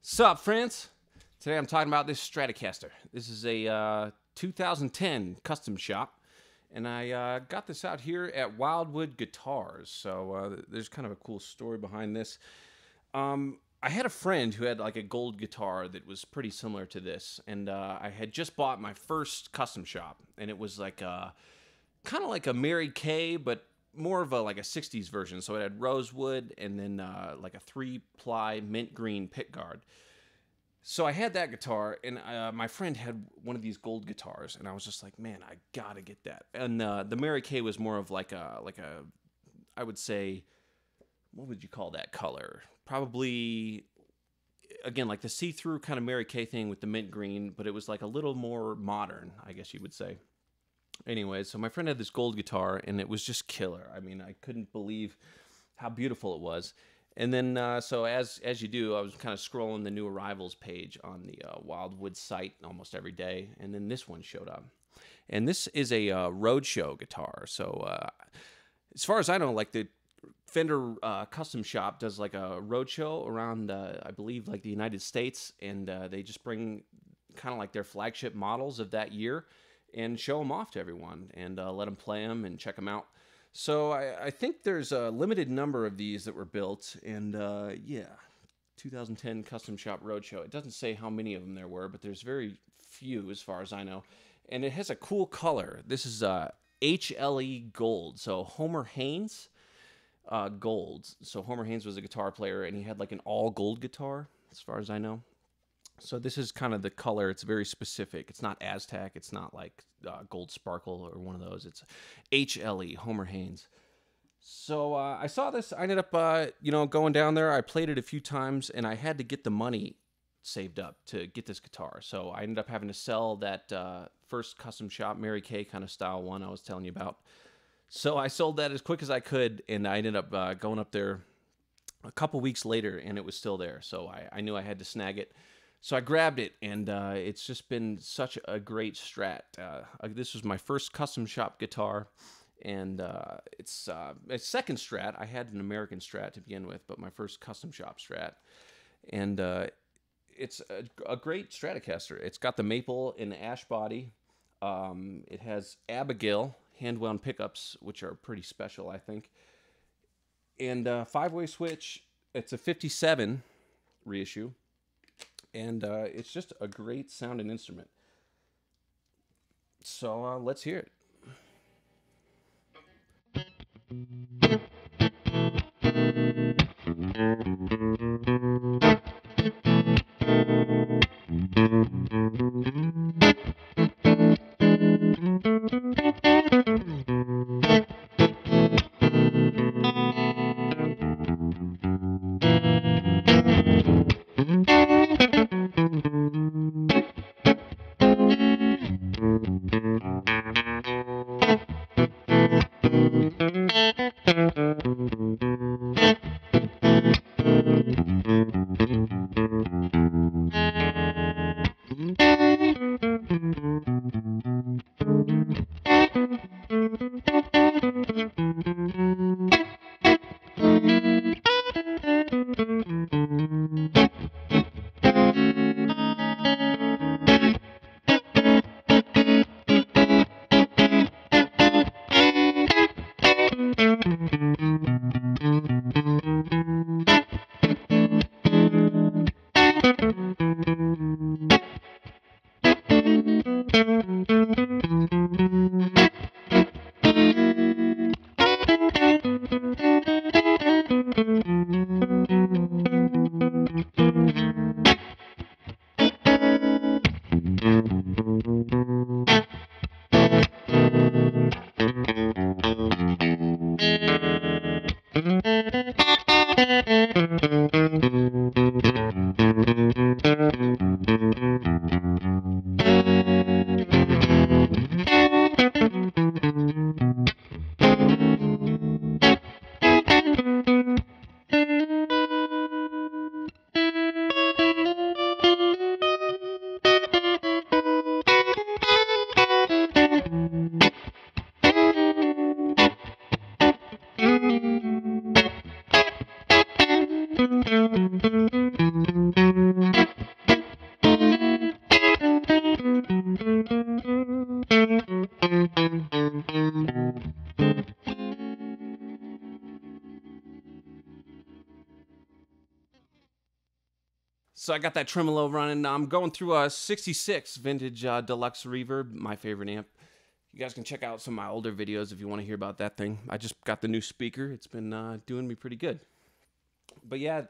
Sup, friends? Today I'm talking about this Stratocaster. This is a 2010 custom shop, and I got this out here at Wildwood Guitars. So there's kind of a cool story behind this. I had a friend who had like a gold guitar that was pretty similar to this, and I had just bought my first custom shop, and it was like kind of like a Mary Kay, but more of a like a 60s version. So it had rosewood and then like a 3-ply mint green pickguard. So I had that guitar, and my friend had one of these gold guitars, and I was just like, man, I gotta get that. And the Mary Kay was more of like a I would say, what would you call that color? Probably, again, like the see-through kind of Mary Kay thing with the mint green, but it was like a little more modern, I guess you would say. Anyway, so my friend had this gold guitar, and it was just killer. I mean, I couldn't believe how beautiful it was. And then, so as you do, I was kind of scrolling the new arrivals page on the Wildwood site almost every day, and then this one showed up. And this is a Roadshow guitar. So as far as I know, like the Fender custom shop does like a roadshow around, I believe, like the United States, and they just bring kind of like their flagship models of that year and show them off to everyone and let them play them and check them out. So I think there's a limited number of these that were built, and yeah, 2010 Custom Shop Roadshow. It doesn't say how many of them there were, but there's very few as far as I know. And it has a cool color. This is HLE Gold, so Homer Haynes Gold. So Homer Haynes was a guitar player, and he had like an all-gold guitar, as far as I know. So this is kind of the color. It's very specific. It's not Aztec. It's not like Gold Sparkle or one of those. It's HLE, Homer Haynes. So I saw this. I ended up, going down there. I played it a few times, and I had to get the money saved up to get this guitar. So I ended up having to sell that first custom shop Mary Kay kind of style one I was telling you about. So I sold that as quick as I could, and I ended up going up there a couple weeks later, and it was still there. So I knew I had to snag it. So I grabbed it, and it's just been such a great Strat. This was my first custom shop guitar, and it's a second Strat. I had an American Strat to begin with, but my first custom shop Strat. And it's a great Stratocaster. It's got the maple and ash body. It has Abigail hand-wound pickups, which are pretty special, I think. And 5-way switch. It's a 57 reissue. And it's just a great sounding instrument. So let's hear it. So I got that tremolo running. I'm going through a 66 vintage Deluxe Reverb, my favorite amp. You guys can check out some of my older videos if you want to hear about that thing. I just got the new speaker. It's been doing me pretty good. But yeah,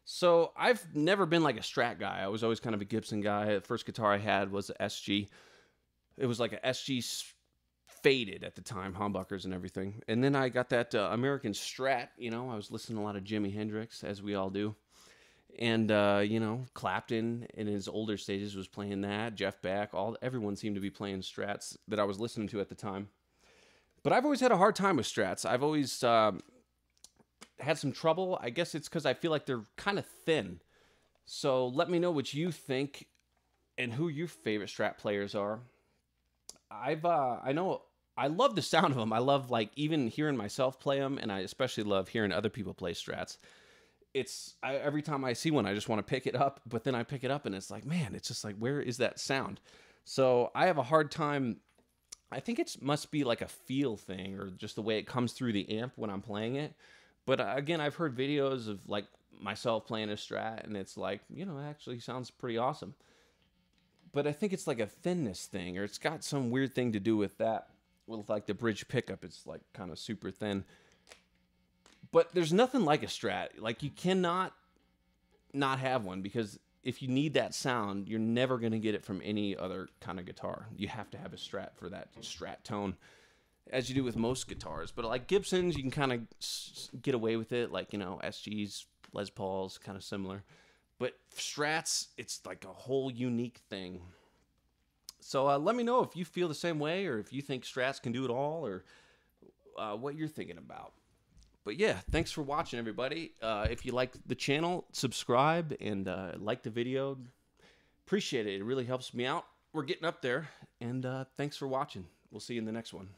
so I've never been like a Strat guy. I was always kind of a Gibson guy. The first guitar I had was a SG. It was like a SG faded at the time, humbuckers and everything. And then I got that American Strat. You know, I was listening to a lot of Jimi Hendrix, as we all do. And, you know, Clapton in his older stages was playing that. Jeff Beck, everyone seemed to be playing Strats that I was listening to at the time. But I've always had a hard time with Strats. I've always had some trouble. I guess it's because I feel like they're kind of thin. So let me know what you think and who your favorite Strat players are. I know I love the sound of them. I love like even hearing myself play them, and I especially love hearing other people play Strats. Every time I see one, I just want to pick it up, but then I pick it up and it's like, man, it's just like, where is that sound? So I have a hard time. I think it must be like a feel thing or just the way it comes through the amp when I'm playing it. But again, I've heard videos of like myself playing a Strat and it's like, you know, it actually sounds pretty awesome. But I think it's like a thinness thing, or it's got some weird thing to do with that. With like the bridge pickup, it's like kind of super thin. But there's nothing like a Strat. Like, you cannot not have one, because if you need that sound, you're never going to get it from any other kind of guitar. You have to have a Strat for that Strat tone, as you do with most guitars. But like Gibsons, you can kind of get away with it. Like, you know, SGs, Les Pauls, kind of similar. But Strats, it's like a whole unique thing. So let me know if you feel the same way, or if you think Strats can do it all, or what you're thinking about. But yeah, thanks for watching, everybody. If you like the channel, subscribe and like the video. Appreciate it. It really helps me out. We're getting up there. And thanks for watching. We'll see you in the next one.